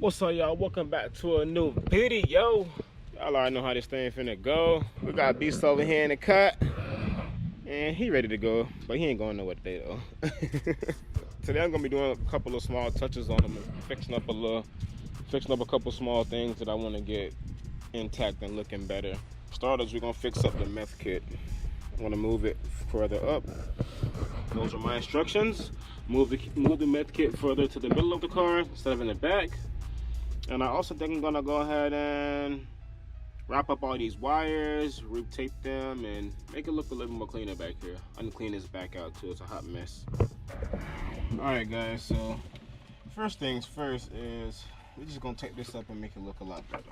What's up, y'all? Welcome back to a new video. Y'all already know how this thing finna go. We got Beast over here in the cut, and he ready to go, but he ain't going nowhere today though. Today I'm gonna be doing a couple of small touches on him, fixing up a couple small things that I want to get intact and looking better. Starters, we're gonna fix up the meth kit. I'm gonna move it further up. Those are my instructions. Move the meth kit further to the middle of the car instead of in the back. And I also think I'm gonna go ahead and wrap up all these wires, retape them, and make it look a little more cleaner back here. I'm gonna clean this back out too, it's a hot mess. Alright guys, so first things first is we're just gonna take this up and make it look a lot better.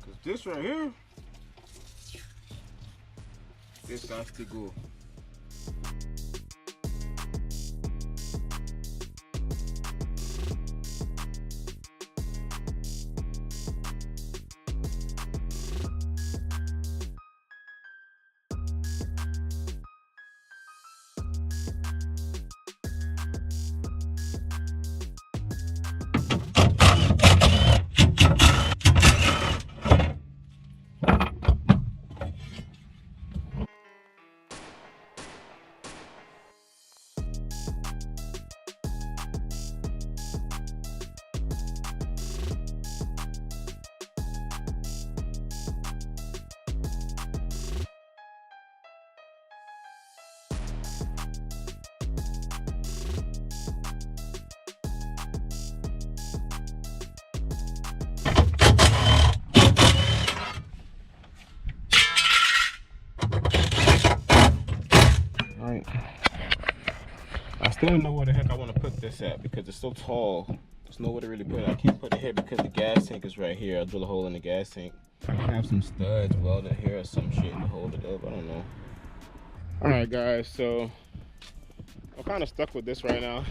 Cause this right here, this got to go. I still don't know where the heck I want to put this at because it's so tall. There's nowhere to really put it. I can't put it here because the gas tank is right here. I'll drill a hole in the gas tank. I can have some studs welded here or some shit to hold it up. I don't know. Alright guys, so I'm kind of stuck with this right now.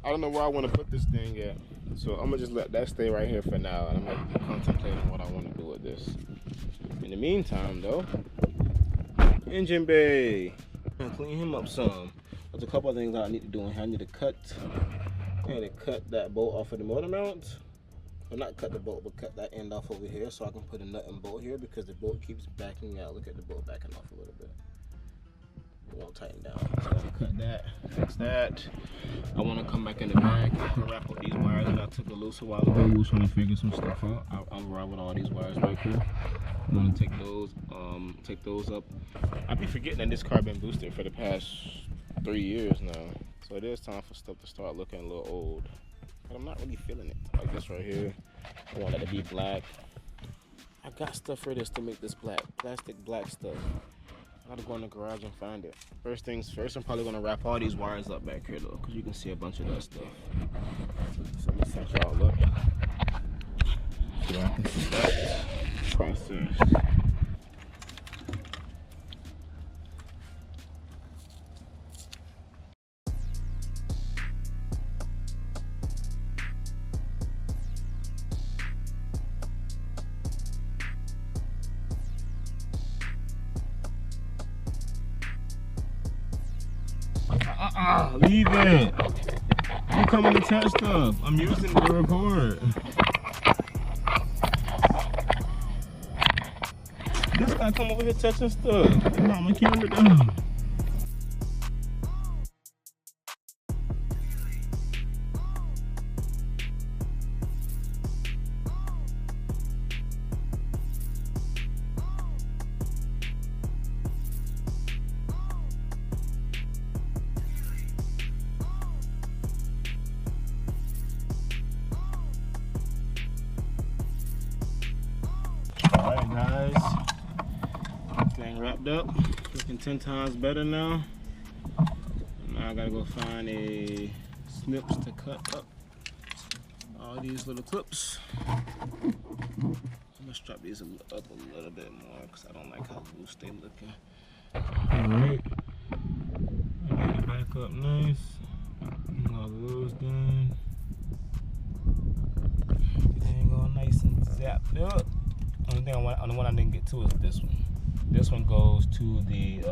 I don't know where I want to put this thing at. So I'm going to just let that stay right here for now. And I'm going to contemplate on what I want to do with this. In the meantime though, engine bay. I'm going to clean him up some. There's a couple of things I need to do in here. I need to cut that bolt off of the motor mount. Well, not cut the bolt, but cut that end off over here so I can put a nut and bolt here because the bolt keeps backing out. Look at the bolt backing off a little bit. It won't tighten down. So I'm gonna cut that, fix that. I want to come back in the back and wrap up these wires that I took a loose a while ago. We was trying to figure some stuff out. I'm riding with all these wires right here. I'm gonna take those up. I be forgetting that this car been boosted for the past 3 years now, so it is time for stuff to start looking a little old, but I'm not really feeling it. Like this right here, I want it to be black. I got stuff for this to make this black, plastic black stuff. I gotta go in the garage and find it. First things first, I'm probably gonna wrap all these wires up back here though, because you can see a bunch of that stuff. So let me set y'all up so I can see that process. Leave it. You coming to touch stuff. I'm using it to record. This guy come over here touching stuff. Come on, my camera down. Alright guys, thing wrapped up, looking 10 times better now. Now I gotta go find a snips to cut up all these little clips. I'm gonna strap these up a little bit more because I don't like how loose they looking. Alright, get it back up nice. All those done. Everything all nice and zapped up. Only one I didn't get to is this one. This one goes to the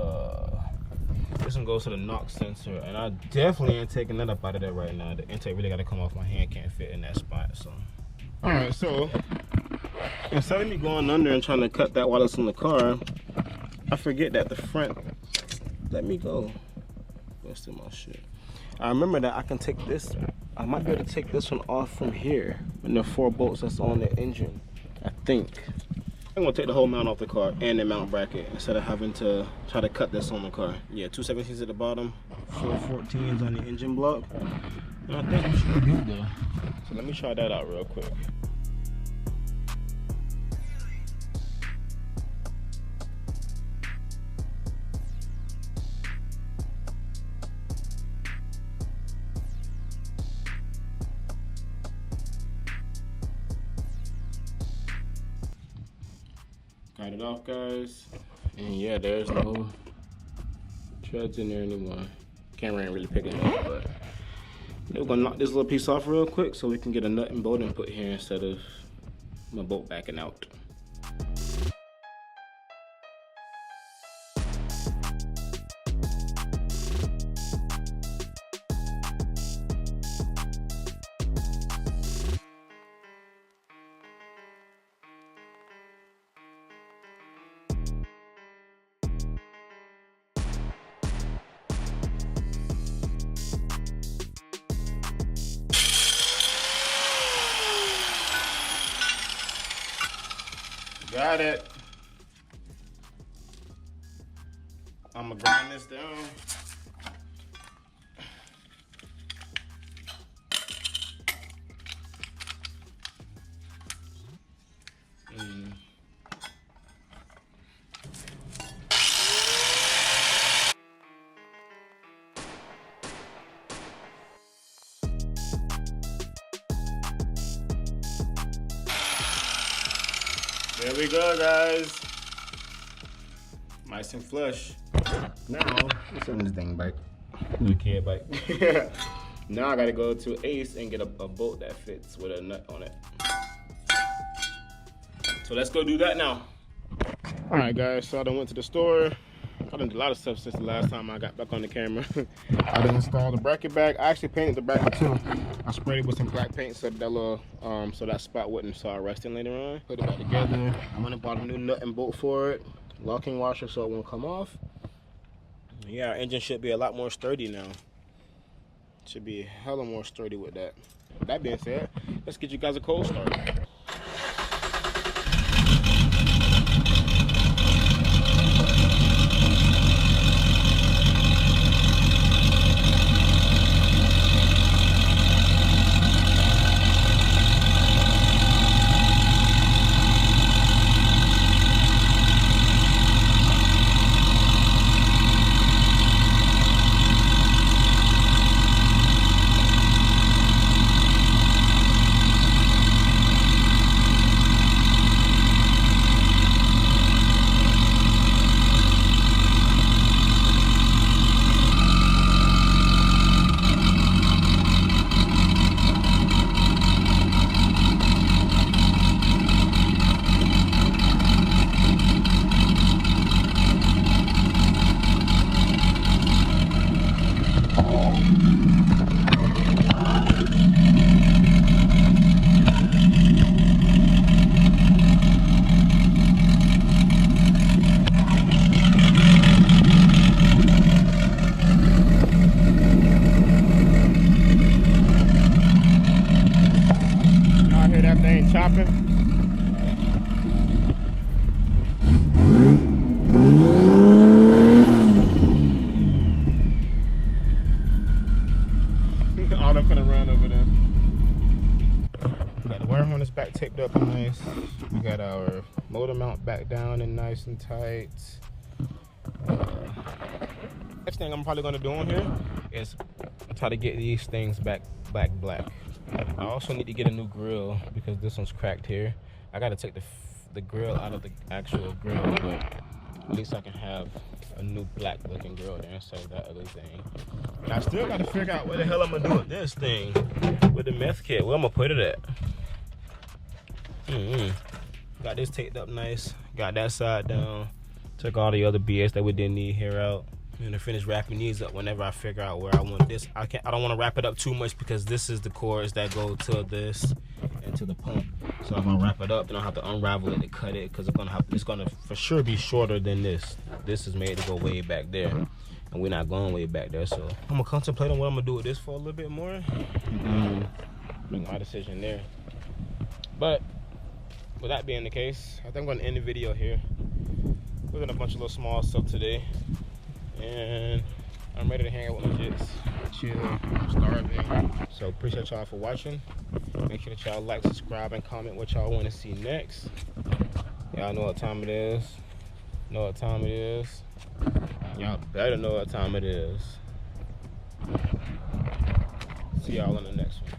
This one goes to the knock sensor, and I definitely ain't taking that up out of there right now. The intake really gotta come off. My hand can't fit in that spot. So, all right. So instead of me going under and trying to cut that while it's in the car, I forget that the front. Let me go. What's in my shit? I remember that I can take this. I might be able to take this one off from here. And the 4 bolts that's on the engine. I think. I'm gonna take the whole mount off the car and the mount bracket instead of having to try to cut this on the car. Yeah, 2 17s at the bottom, 4 14s on the engine block. And I think we should be good though. So let me try that out real quick. Got it off, guys, and yeah, there's no treads in there anymore. Camera ain't really picking it up, but we're gonna knock this little piece off real quick so we can get a nut and bolt input here instead of my bolt backing out. Got it. I'm gonna grind this down. There we go, guys. Nice and flush. Now, let's turn this thing back. Little kid bike. Now I gotta go to Ace and get a bolt that fits with a nut on it. So let's go do that now. All right, guys, so I done went to the store. I done did a lot of stuff since the last time I got back on the camera. I done installed the bracket back. I actually painted the bracket too. I sprayed it with some black paint so that little, so that spot wouldn't start rusting later on. Put it back together. I went and bought a new nut and bolt for it. Locking washer so it won't come off. Yeah, our engine should be a lot more sturdy now. Should be hella more sturdy with that. That being said, let's get you guys a cold start. Chopping. All them finna run over there. We got the wire harness back taped up and nice. We got our motor mount back down and nice and tight. Next thing I'm probably gonna do on here is try to get these things back black. I also need to get a new grill because this one's cracked here. I gotta take the grill out of the actual grill, but at least I can have a new black looking grill there instead of that other thing. And I still gotta figure out what the hell I'm gonna do with this thing, with the meth kit. Where I'm gonna put it at? Got this taped up nice. Got that side down. Took all the other BS that we didn't need here out. I'm gonna finish wrapping these up whenever I figure out where I want this. I don't want to wrap it up too much because this is the cords that go to this and to the pump. So I'm gonna wrap it up, and I'll have to unravel it to cut it because it's gonna for sure be shorter than this. This is made to go way back there, and we're not going way back there. So I'm gonna contemplate on what I'm gonna do with this for a little bit more. Make my decision there. But with that being the case, I think I'm gonna end the video here. We're doing a bunch of little small stuff today, and I'm ready to hang out with my jits, chill, I'm starving. So appreciate y'all for watching. Make sure that y'all like, subscribe, and comment what y'all want to see next. Y'all know what time it is. Know what time it is. Y'all better know what time it is. See y'all on the next one.